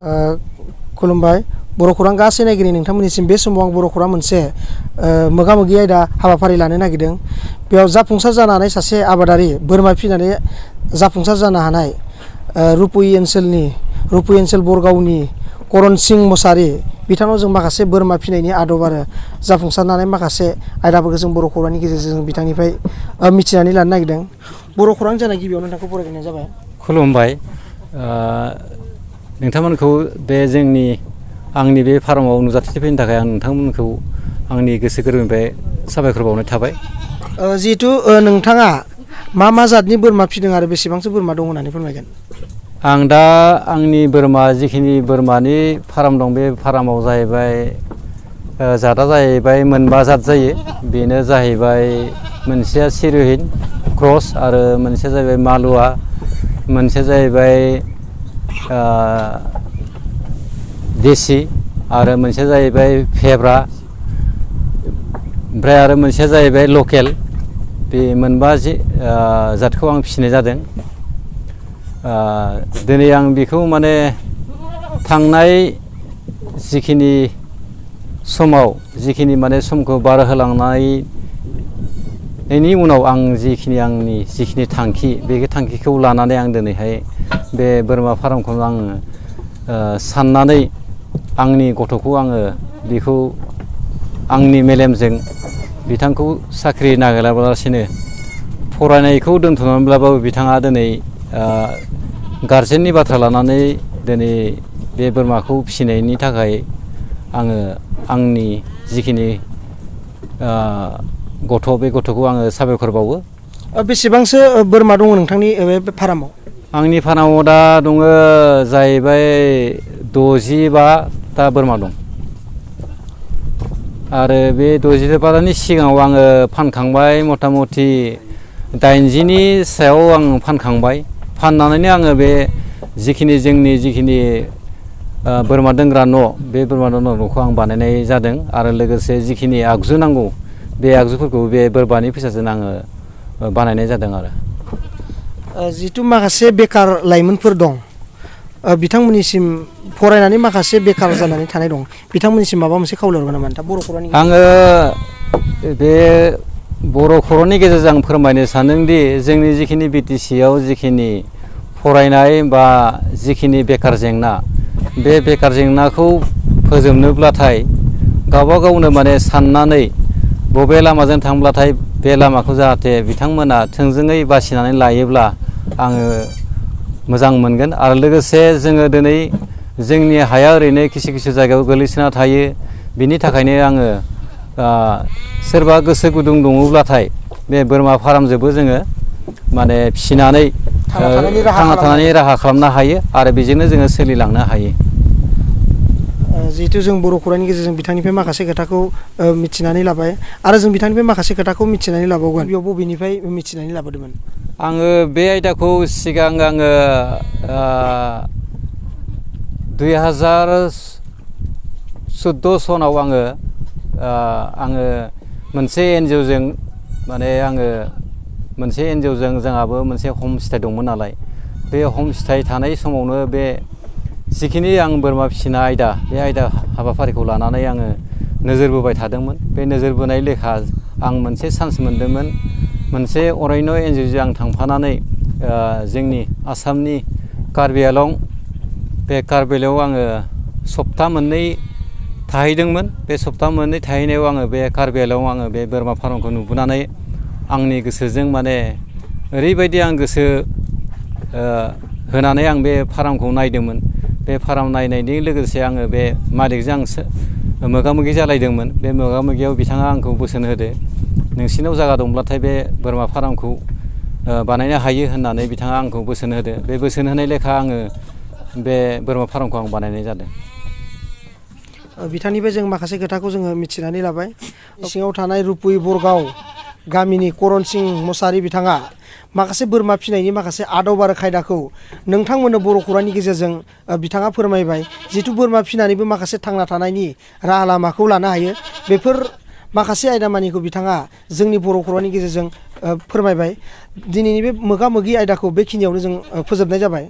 खुलुमबाय बर' खौरां गासै नायगिरि नोंथांमोननिसिम बे समाव आं बर' खौरां मोनसे मोगा-मोगि आयदा हाबाफारि लानो नागिरदों। बेयाव जाफुंसार जानो हानाय सासे आबादारि बोरमा फिनानै जाफुंसार जानो हानाय रुप'यि ओनसोल बरगावनि करण सिं मसाहारि बिथांनाव जों माखासे बोरमा फिनायनि आदब आरो जाफुंसारनानै माखासे आयदाफोरखौ जों बर' खौरांनि गेजेरजों जों बिथांनिफ्राय मिथिनानै लानो नागिरदों। बर' खौरां जानाय गिबियावनो नोंथांखौ बरायनाय जाबाय। खुलुमबाय नोंथांमोनखौ बे आंनि बे फार्माव नुजाथिफैनो थाखाय आं नोंथांमोनखौ आंनि गोसो गोरबोनिफ्राय साबायखर बावनाय थाबाय। जिहेथु नोंथाङा मा जातनि बोरमा फिदों आरो बेसेबांसो बोरमा दं होननानै फोरमायगोन? आं दा आंनि जिखिनि बोरमानि फार्म दं बे फार्माव जाहैबाय जातआ जाहैबाय मोनबा जात जायो। बेनो जाहैबाय मोनसेया सिर'हिन क्रस आरो मोनसेया जाहैबाय मालुवा, मोनसेया जाहैबाय देसि आरो मोनसेया जाहैबाय फेब्रा, ओमफ्राय आरो मोनसेया जाहैबाय लकेल। बे मोनबा जातखौ आं फिसिनाय जादों। दिनै आं बेखौ माने थांनाय जिखिनि समाव माने समखौ बारहोलांनायनि उनाव आं जिखिनि थांखि बे थांखिखौ लानानै आं दिनैहाय बे बोरमा फार्मखौ आङो साननानै आंनि गथ'खौ आङो बेखौ आंनि मेलेमजों बिथांखौ साख्रि नागिरालासिनो फरायनायखौ दोनथ'नानैब्लाबो बिथाङा दिनै गारजेननि बाथ्रा लानानै दिनै बे बोरमाखौ फिसिनायनि थाखाय आङो आंनि जिखिनि बे गथ'खौ आङो साबायखर बावो। बेसेबांसो बोरमा दङ नोंथांनि बे फार्माव? आंनि फार्माव दा दङ जाहैबाय 65टा बोरमा दं आरो बे 65टानि सिगाङाव आङो फानखांबाय मथा मथि 80नि सायाव आं फानखांबाय। फाननानैनो आङो बे जोंनि जिखिनि बोरमा दोनग्रा न' बे बोरमा दोनग्रा न'खौ आं बानायनाय जादों आरो लोगोसे जिखिनि आगजु नांगौ बे आगजुफोरखौ बे बोरमानि फैसाजों आङो बानायनाय जादों। आरो जिहेथु माखासे बेखार लाइमोनफोर दं, बिथांमोननिसिम फरायनानै माखासे बेखार जानानै थानाय दं, बिथांमोननिसिम माबा मोनसे खावलायहरगोन नामा नोंथां बर' खौरांनि? आङो बे बर' खौरांनि गेजेरजों आं फोरमायनो सानदोंदि जोंनि जिखिनि BTC आव जिखिनि फरायनाय बा जिखिनि बेखार जेंना, बे बेखार जेंनाखौ फोजोबनोब्लाथाय गावबा गावनो माने साननानै बबे लामाजों थांब्लाथाय बे लामाखौ जाहाथे बिथांमोना थोंजोङै बासिनानै लायोब्ला आङो मोजां मोनगोन। आरो लोगोसे जोङो दिनै जोंनि हाया ओरैनो खिसि जायगायाव गोग्लैसोना थायो। बिनि थाखायनो आङो सोरबा गोसो गुदुं दङब्लाथाय बे बोरमा फार्मजोंबो जोङो माने फिसिनानै थांना थानायनि राहा खालामनो हायो आरो बेजोंनो जोङो सोलिलांनो हायो। जिहेथु जों बर' खौरांनि गेजेरजों बिथांनिफ्राय माखासे खोथाखौ मिथिनानै लाबाय आरो जों बिथांनिफ्राय माखासे खोथाखौ मिथिनानै लाबावगोन। बेयाव बबेनिफ्राय मिथिनानै लाबोदोंमोन? आङो बे आयदाखौ सिगां आङो 2014 सनाव आङो मोनसे NGOजों जोंहाबो मोनसे हमस्टे दंमोन नालाय, बे हमस्टे थानाय समावनो बे जिखिनि आं बोरमा फिसिनाय आयदा, बे आयदा हाबाफारिखौ लानानै आङो नोजोर बोबाय थादोंमोन। बे नोजोर बोनाय लेखा आं मोनसे चान्स मोनदोंमोन। मोनसे अरण्य NGOजों आं थांफानानै जोंनि आसामनि कार्बि आलं, बे कार्बि आलंआव आङो सप्ता मोननै थाहैदोंमोन। बे सप्ता मोननै थाहैनायाव आङो बे कार्बि आलंआव आङो बे बोरमा फार्मखौ नुबोनानै आंनि गोसोजों माने ओरैबायदि आं गोसो होनानै आं बे फार्मखौ नायदोंमोन। बे फार्म नायनायजों लोगोसे आङो बे मालिकजों आं मोगा-मोगि जालायदोंमोन। बे मोगा-मोगियाव बिथाङा आंखौ बोसोन होदो, नोंसिनाव जायगा दंब्लाथाय बे बोरमा फार्मखौ बानायनो हायो होननानै बिथाङा आंखौ बोसोन होदो। बे बोसोन होनाय लेखा आङो बे बोरमा फार्मखौ आं बानायनाय जादों। बिथांनिफ्राय जों माखासे खोथाखौ जोङो मिथिनानै लाबाय। सिङाव थानाय रुप'यि बरगाव गामिनि करण सिं मसाहारि बिथाङा माखासे बोरमा फिनायनि माखासे आदब आरो खायदाखौ नोंथांमोननो बर' खौरांनि गेजेरजों बिथाङा फोरमायबाय। जिहेथु बोरमा फिनानैबो माखासे थांना थानायनि राहा लामाखौ लानो हायो, बेफोर माखासे आयदामानिखौ बिथाङा जोंनि बर' खौरांनि गेजेरजों फोरमायबाय। दिनैनि बे मोगा-मोगि आयदाखौ बेखिनियावनो जों फोजोबनाय जाबाय।